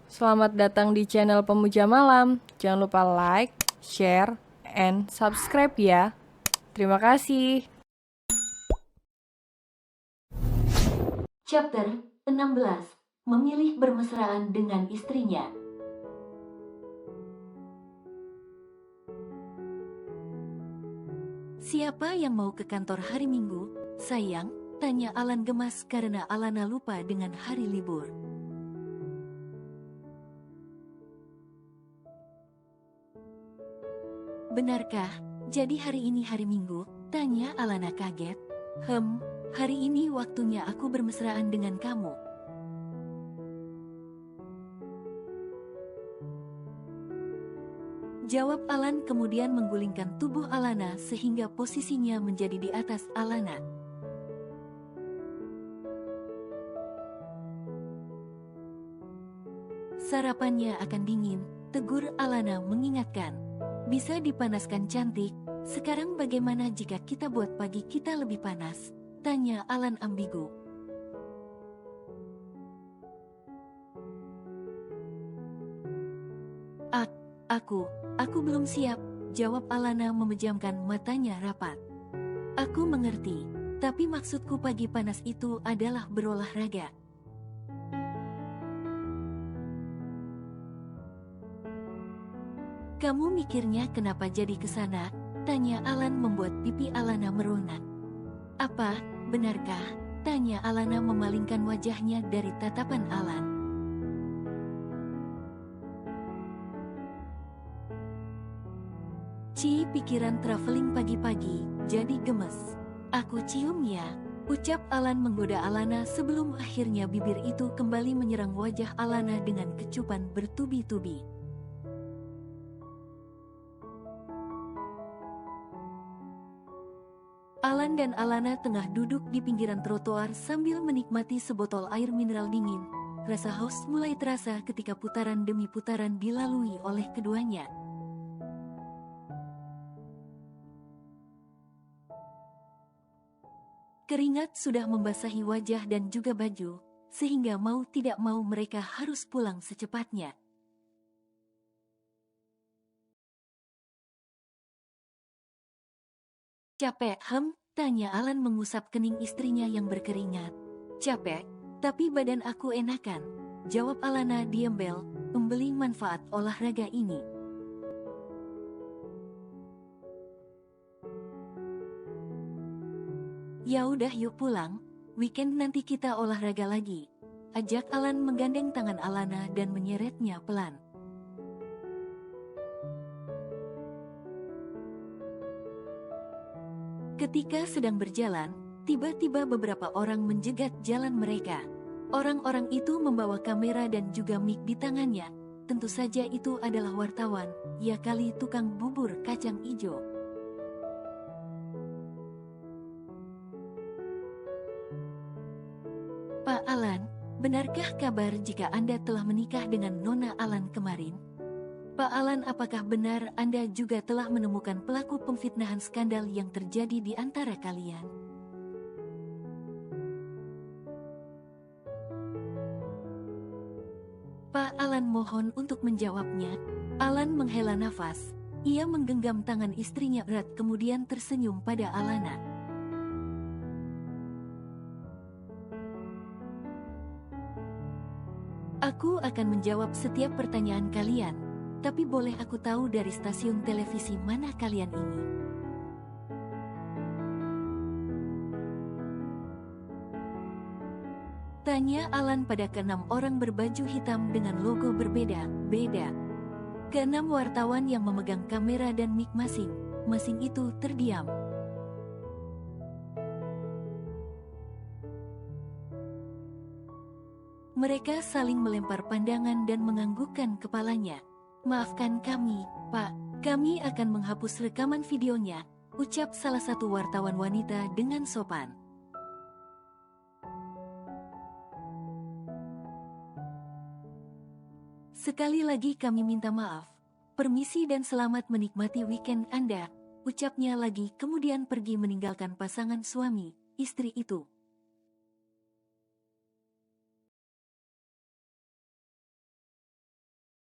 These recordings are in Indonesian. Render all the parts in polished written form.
Selamat datang di channel Pemuja Malam. Jangan lupa like, share, and subscribe ya. Terima kasih. Chapter 16. Memilih bermesraan dengan istrinya. Siapa yang mau ke kantor hari Minggu, sayang? Tanya Alan gemas karena Alana lupa dengan hari libur. Benarkah? Jadi hari ini hari Minggu? Tanya Alana kaget. Hari ini waktunya aku bermesraan dengan kamu. Jawab Alan kemudian menggulingkan tubuh Alana sehingga posisinya menjadi di atas Alana. Sarapannya akan dingin, tegur Alana mengingatkan. Bisa dipanaskan cantik, sekarang bagaimana jika kita buat pagi kita lebih panas? Tanya Alan ambigu. Aku belum siap, jawab Alana memejamkan matanya rapat. Aku mengerti, tapi maksudku pagi panas itu adalah berolahraga. Kamu mikirnya kenapa jadi kesana? Tanya Alan membuat pipi Alana meronak. Apa, benarkah? Tanya Alana memalingkan wajahnya dari tatapan Alan. Pikiran traveling pagi-pagi, jadi gemes. Aku cium ya, ucap Alan menggoda Alana sebelum akhirnya bibir itu kembali menyerang wajah Alana dengan kecupan bertubi-tubi. Alan dan Alana tengah duduk di pinggiran trotoar sambil menikmati sebotol air mineral dingin. Rasa haus mulai terasa ketika putaran demi putaran dilalui oleh keduanya. Keringat sudah membasahi wajah dan juga baju, sehingga mau tidak mau mereka harus pulang secepatnya. Capek, tanya Alan mengusap kening istrinya yang berkeringat. Capek, tapi badan aku enakan, jawab Alana diembel, membeli manfaat olahraga ini. Ya udah yuk pulang, weekend nanti kita olahraga lagi. Ajak Alan menggandeng tangan Alana dan menyeretnya pelan. Ketika sedang berjalan, tiba-tiba beberapa orang menjegat jalan mereka. Orang-orang itu membawa kamera dan juga mic di tangannya. Tentu saja itu adalah wartawan, ya kali tukang bubur kacang ijo. Pak Alan, benarkah kabar jika Anda telah menikah dengan Nona Alan kemarin? Pak Alan, apakah benar Anda juga telah menemukan pelaku pemfitnahan skandal yang terjadi di antara kalian? Pak Alan mohon untuk menjawabnya. Alan menghela nafas. Ia menggenggam tangan istrinya erat kemudian tersenyum pada Alana. Aku akan menjawab setiap pertanyaan kalian, tapi boleh aku tahu dari stasiun televisi mana kalian ini? Tanya Alan pada keenam orang berbaju hitam dengan logo berbeda-beda. Keenam wartawan yang memegang kamera dan mic masing-masing itu terdiam. Mereka saling melempar pandangan dan menganggukkan kepalanya. Maafkan kami, Pak. Kami akan menghapus rekaman videonya, ucap salah satu wartawan wanita dengan sopan. Sekali lagi kami minta maaf. Permisi dan selamat menikmati weekend Anda, ucapnya lagi kemudian pergi meninggalkan pasangan suami, istri itu.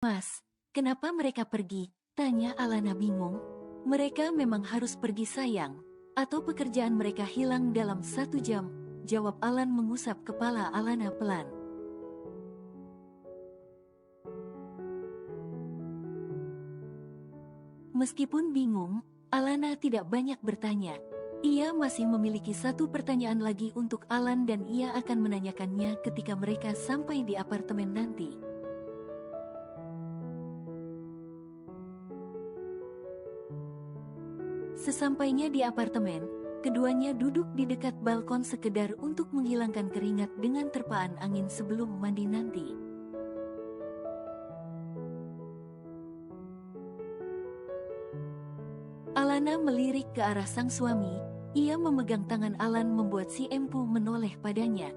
Mas, kenapa mereka pergi? Tanya Alana bingung. Mereka memang harus pergi sayang. Atau pekerjaan mereka hilang dalam 1 jam? Jawab Alan mengusap kepala Alana pelan. Meskipun bingung, Alana tidak banyak bertanya. Ia masih memiliki 1 pertanyaan lagi untuk Alan dan ia akan menanyakannya ketika mereka sampai di apartemen nanti. Sesampainya di apartemen, keduanya duduk di dekat balkon sekedar untuk menghilangkan keringat dengan terpaan angin sebelum mandi nanti. Alana melirik ke arah sang suami, ia memegang tangan Alan membuat si empu menoleh padanya.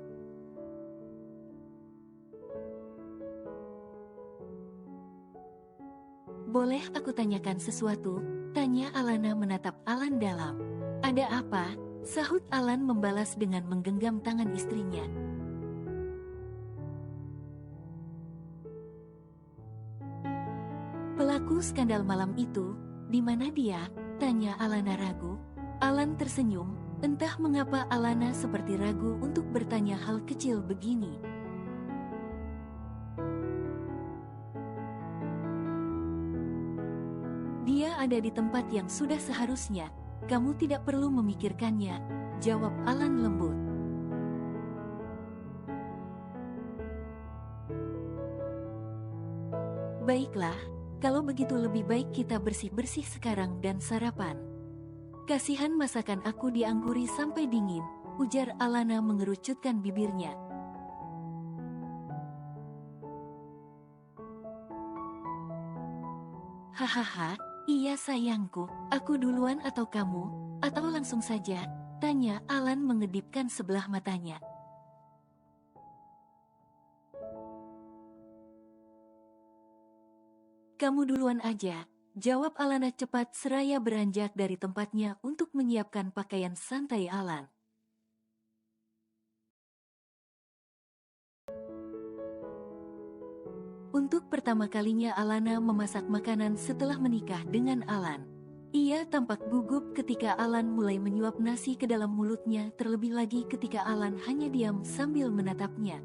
Boleh aku tanyakan sesuatu? Tanya Alana menatap Alan dalam. Ada apa? Sahut Alan membalas dengan menggenggam tangan istrinya. Pelaku skandal malam itu, di mana dia? Tanya Alana ragu. Alan tersenyum, entah mengapa Alana seperti ragu untuk bertanya hal kecil begini. Dia ada di tempat yang sudah seharusnya, kamu tidak perlu memikirkannya, jawab Alan lembut. Baiklah, kalau begitu lebih baik kita bersih-bersih sekarang dan sarapan. Kasihan masakan aku diangguri sampai dingin, ujar Alana mengerucutkan bibirnya. Hahaha, iya sayangku, aku duluan atau kamu, atau langsung saja? Tanya Alan mengedipkan sebelah matanya. Kamu duluan aja, jawab Alana cepat seraya beranjak dari tempatnya untuk menyiapkan pakaian santai Alan. Untuk pertama kalinya Alana memasak makanan setelah menikah dengan Alan. Ia tampak gugup ketika Alan mulai menyuap nasi ke dalam mulutnya, terlebih lagi ketika Alan hanya diam sambil menatapnya.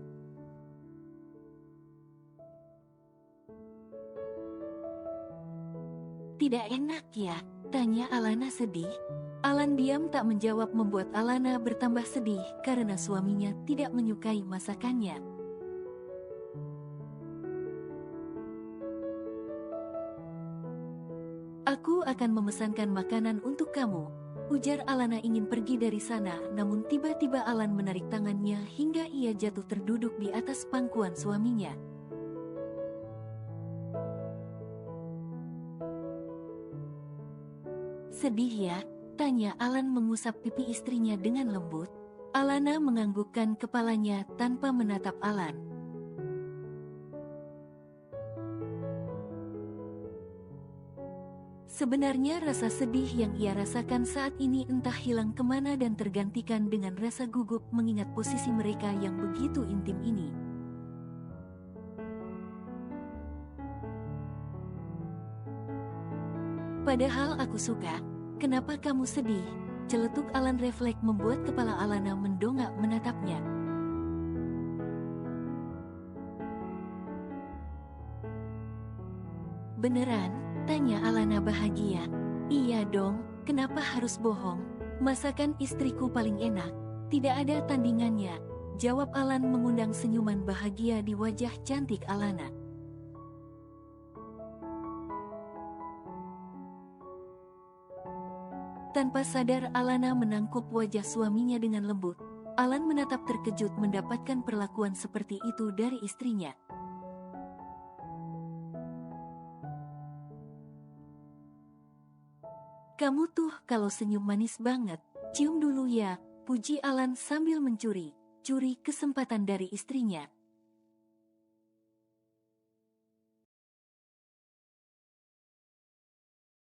Tidak enak ya? Tanya Alana sedih. Alan diam tak menjawab membuat Alana bertambah sedih karena suaminya tidak menyukai masakannya. Aku akan memesankan makanan untuk kamu, ujar Alana ingin pergi dari sana, namun tiba-tiba Alan menarik tangannya hingga ia jatuh terduduk di atas pangkuan suaminya. Sedih ya? Tanya Alan mengusap pipi istrinya dengan lembut. Alana menganggukkan kepalanya tanpa menatap Alan. Sebenarnya rasa sedih yang ia rasakan saat ini entah hilang kemana dan tergantikan dengan rasa gugup mengingat posisi mereka yang begitu intim ini. Padahal aku suka, kenapa kamu sedih? Celetuk Alan refleks membuat kepala Alana mendongak menatapnya. Beneran? Tanya Alana bahagia. Iya dong, kenapa harus bohong? Masakan istriku paling enak, tidak ada tandingannya, jawab Alan mengundang senyuman bahagia di wajah cantik Alana. Tanpa sadar Alana menangkup wajah suaminya dengan lembut. Alan menatap terkejut mendapatkan perlakuan seperti itu dari istrinya. Kamu tuh kalau senyum manis banget, cium dulu ya, puji Alan sambil curi kesempatan dari istrinya.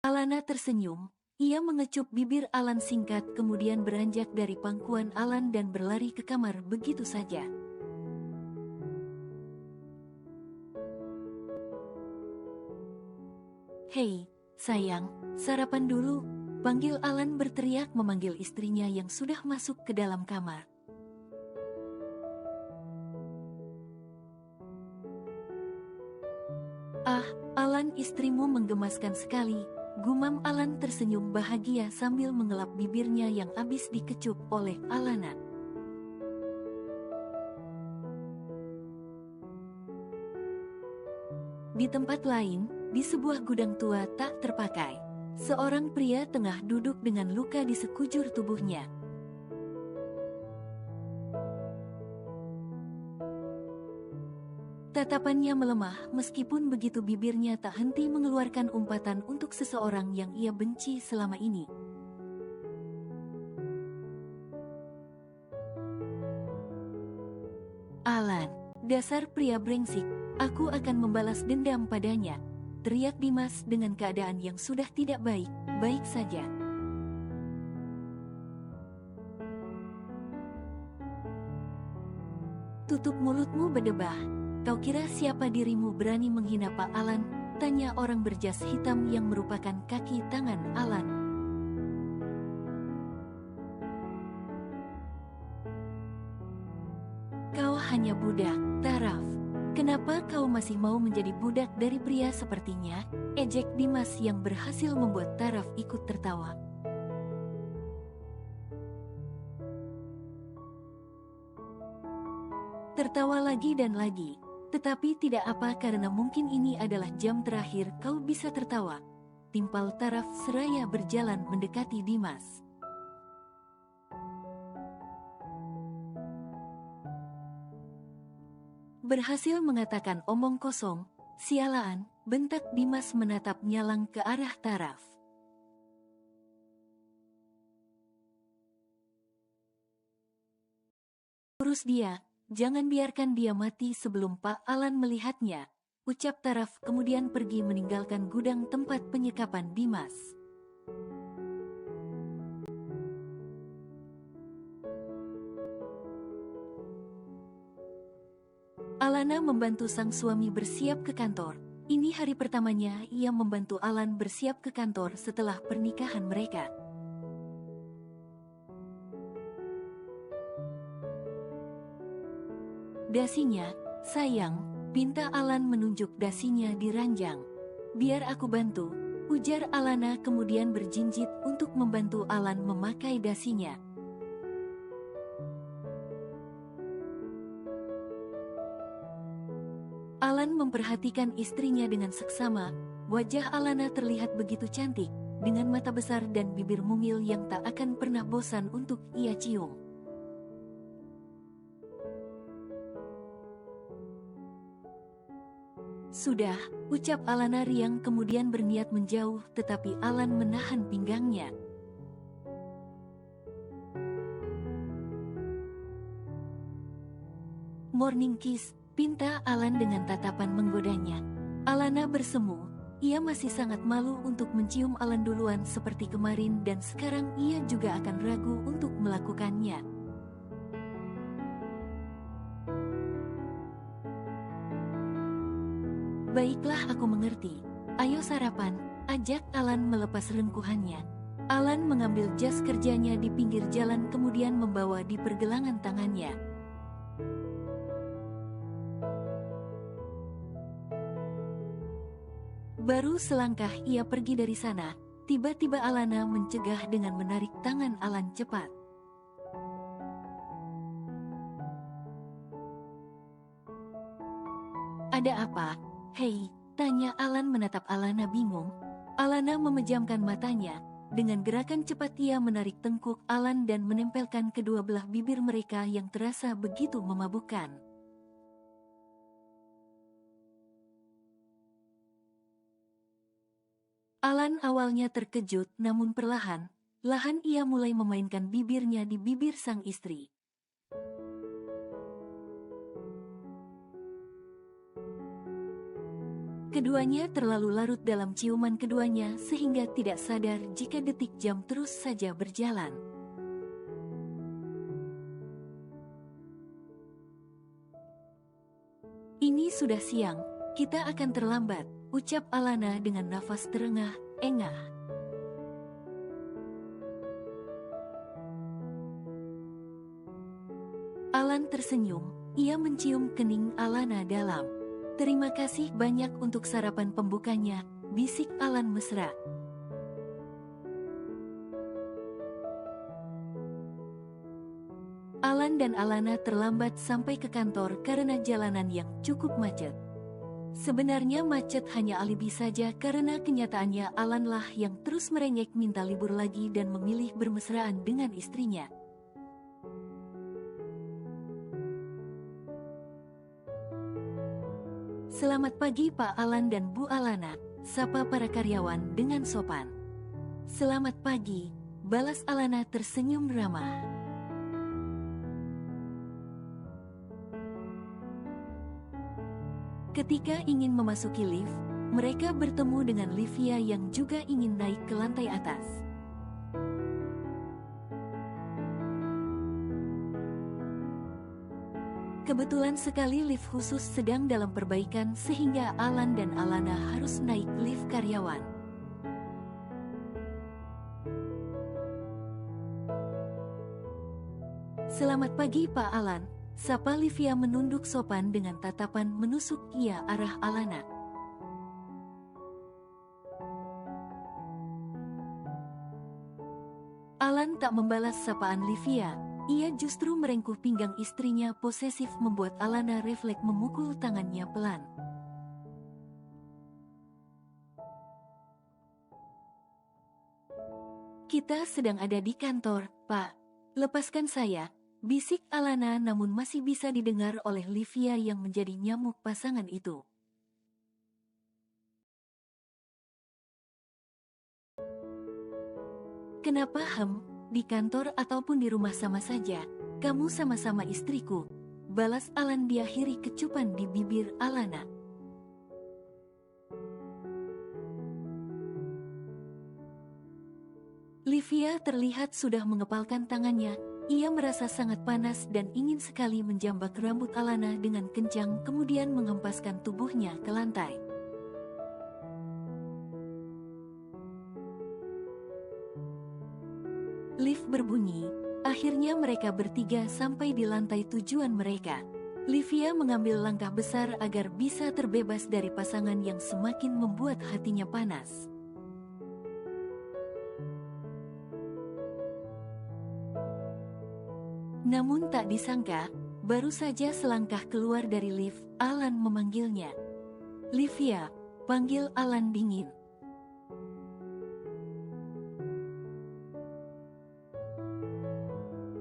Alana tersenyum. Ia mengecup bibir Alan singkat kemudian beranjak dari pangkuan Alan dan berlari ke kamar begitu saja. Hei, sayang, sarapan dulu, panggil Alan berteriak memanggil istrinya yang sudah masuk ke dalam kamar. Ah, Alan, istrimu menggemaskan sekali. Gumam Alan tersenyum bahagia sambil mengelap bibirnya yang habis dikecup oleh Alana. Di tempat lain, di sebuah gudang tua tak terpakai, seorang pria tengah duduk dengan luka di sekujur tubuhnya. Tatapannya melemah, meskipun begitu bibirnya tak henti mengeluarkan umpatan untuk seseorang yang ia benci selama ini. Alan, dasar pria brengsek, aku akan membalas dendam padanya, teriak Dimas dengan keadaan yang sudah tidak baik saja. Tutup mulutmu berdebah. Kau kira siapa dirimu berani menghina Pak Alan? Tanya orang berjas hitam yang merupakan kaki tangan Alan. Kau hanya budak, Taraf. Kenapa kau masih mau menjadi budak dari pria sepertinya? Ejek Dimas yang berhasil membuat Taraf ikut tertawa. Tertawa lagi dan lagi. Tetapi tidak apa karena mungkin ini adalah jam terakhir kau bisa tertawa. Timpal Taraf seraya berjalan mendekati Dimas. Berhasil mengatakan omong kosong, sialaan, bentak Dimas menatap nyalang ke arah Taraf. Urus dia. Jangan biarkan dia mati sebelum Pak Alan melihatnya, ucap Taraf kemudian pergi meninggalkan gudang tempat penyekapan Dimas. Alana membantu sang suami bersiap ke kantor. Ini hari pertamanya ia membantu Alan bersiap ke kantor setelah pernikahan mereka. Dasinya, sayang, pinta Alan menunjuk dasinya di ranjang. Biar aku bantu, ujar Alana kemudian berjinjit untuk membantu Alan memakai dasinya. Alan memperhatikan istrinya dengan seksama, wajah Alana terlihat begitu cantik, dengan mata besar dan bibir mungil yang tak akan pernah bosan untuk ia cium. Sudah, ucap Alana riang kemudian berniat menjauh tetapi Alan menahan pinggangnya. Morning kiss, pinta Alan dengan tatapan menggodanya. Alana bersemu, ia masih sangat malu untuk mencium Alan duluan seperti kemarin dan sekarang ia juga akan ragu untuk melakukannya. Baiklah, aku mengerti. Ayo sarapan, ajak Alan melepas rengkuhannya. Alan mengambil jas kerjanya di pinggir jalan kemudian membawa di pergelangan tangannya. Baru selangkah ia pergi dari sana, tiba-tiba Alana mencegah dengan menarik tangan Alan cepat. Ada apa? Hei, tanya Alan menatap Alana bingung. Alana memejamkan matanya. Dengan gerakan cepat ia menarik tengkuk Alan dan menempelkan kedua belah bibir mereka yang terasa begitu memabukkan. Alan awalnya terkejut namun perlahan ia mulai memainkan bibirnya di bibir sang istri. Keduanya terlalu larut dalam ciuman keduanya sehingga tidak sadar jika detik jam terus saja berjalan. Ini sudah siang, Kita akan terlambat, ucap Alana dengan nafas terengah-engah. Alan tersenyum, ia mencium kening Alana dalam. Terima kasih banyak untuk sarapan pembukanya, bisik Alan mesra. Alan dan Alana terlambat sampai ke kantor karena jalanan yang cukup macet. Sebenarnya macet hanya alibi saja karena kenyataannya Alanlah yang terus merengek minta libur lagi dan memilih bermesraan dengan istrinya. Selamat pagi Pak Alan dan Bu Alana, sapa para karyawan dengan sopan. Selamat pagi, balas Alana tersenyum ramah. Ketika ingin memasuki lift, mereka bertemu dengan Livia yang juga ingin naik ke lantai atas. Kebetulan sekali lift khusus sedang dalam perbaikan sehingga Alan dan Alana harus naik lift karyawan. Selamat pagi Pak Alan, sapa Livia menunduk sopan dengan tatapan menusuk ia arah Alana. Alan tak membalas sapaan Livia. Ia justru merengkuh pinggang istrinya posesif membuat Alana refleks memukul tangannya pelan. Kita sedang ada di kantor, Pak. Lepaskan saya, bisik Alana namun masih bisa didengar oleh Livia yang menjadi nyamuk pasangan itu. Kenapa di kantor ataupun di rumah sama saja, kamu sama-sama istriku, balas Alan diakhiri kecupan di bibir Alana. Livia terlihat sudah mengepalkan tangannya, ia merasa sangat panas dan ingin sekali menjambak rambut Alana dengan kencang kemudian menghempaskan tubuhnya ke lantai. Lift berbunyi, akhirnya mereka bertiga sampai di lantai tujuan mereka. Livia mengambil langkah besar agar bisa terbebas dari pasangan yang semakin membuat hatinya panas. Namun tak disangka, baru saja selangkah keluar dari lift, Alan memanggilnya. Livia, panggil Alan dingin.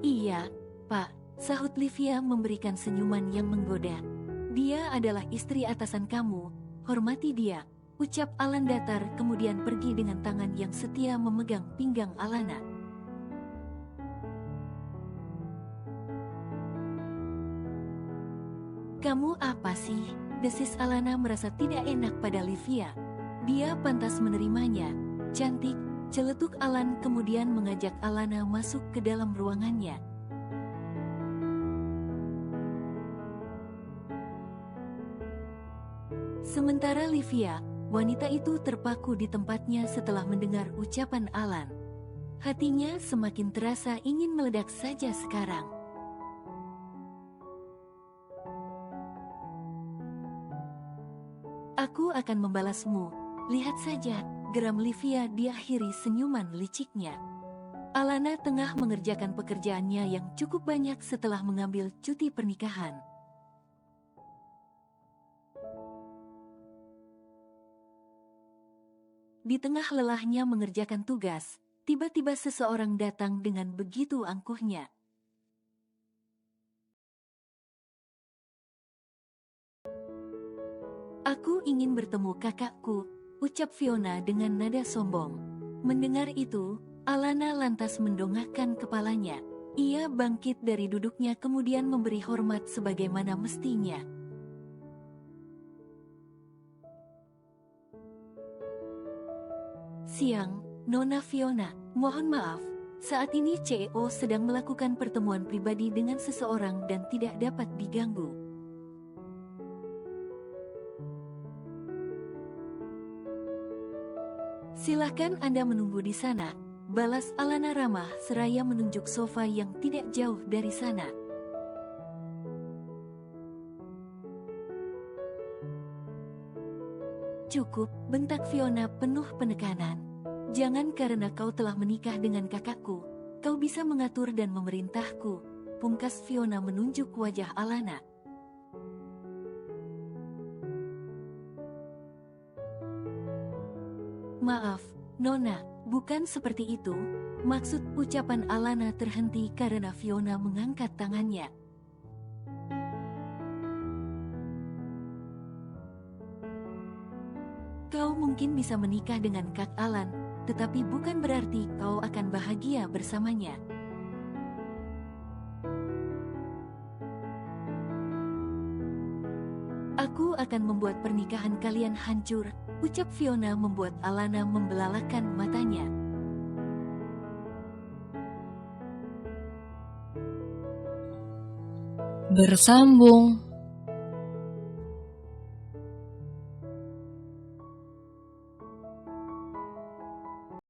Iya, Pak, sahut Livia memberikan senyuman yang menggoda. Dia adalah istri atasan kamu, hormati dia, ucap Alan datar kemudian pergi dengan tangan yang setia memegang pinggang Alana. Kamu apa sih? Desis Alana merasa tidak enak pada Livia. Dia pantas menerimanya, cantik. Celetuk Alan kemudian mengajak Alana masuk ke dalam ruangannya. Sementara Livia, wanita itu terpaku di tempatnya setelah mendengar ucapan Alan. Hatinya semakin terasa ingin meledak saja sekarang. Aku akan membalasmu, lihat saja. Geram Livia diakhiri senyuman liciknya. Alana tengah mengerjakan pekerjaannya yang cukup banyak setelah mengambil cuti pernikahan. Di tengah lelahnya mengerjakan tugas, tiba-tiba seseorang datang dengan begitu angkuhnya. Aku ingin bertemu kakakku, ucap Fiona dengan nada sombong. Mendengar itu, Alana lantas mendongakkan kepalanya. Ia bangkit dari duduknya kemudian memberi hormat sebagaimana mestinya. Siang, Nona Fiona, mohon maaf. Saat ini CEO sedang melakukan pertemuan pribadi dengan seseorang dan tidak dapat diganggu. Silahkan Anda menunggu di sana, balas Alana ramah seraya menunjuk sofa yang tidak jauh dari sana. Cukup, bentak Fiona penuh penekanan. Jangan karena kau telah menikah dengan kakakku, kau bisa mengatur dan memerintahku. Pungkas Fiona menunjuk wajah Alana. Maaf, Nona, bukan seperti itu. Maksud ucapan Alana terhenti karena Fiona mengangkat tangannya. Kau mungkin bisa menikah dengan Kak Alan, tetapi bukan berarti kau akan bahagia bersamanya. Aku akan membuat pernikahan kalian hancur, ucap Fiona membuat Alana membelalakan matanya. Bersambung.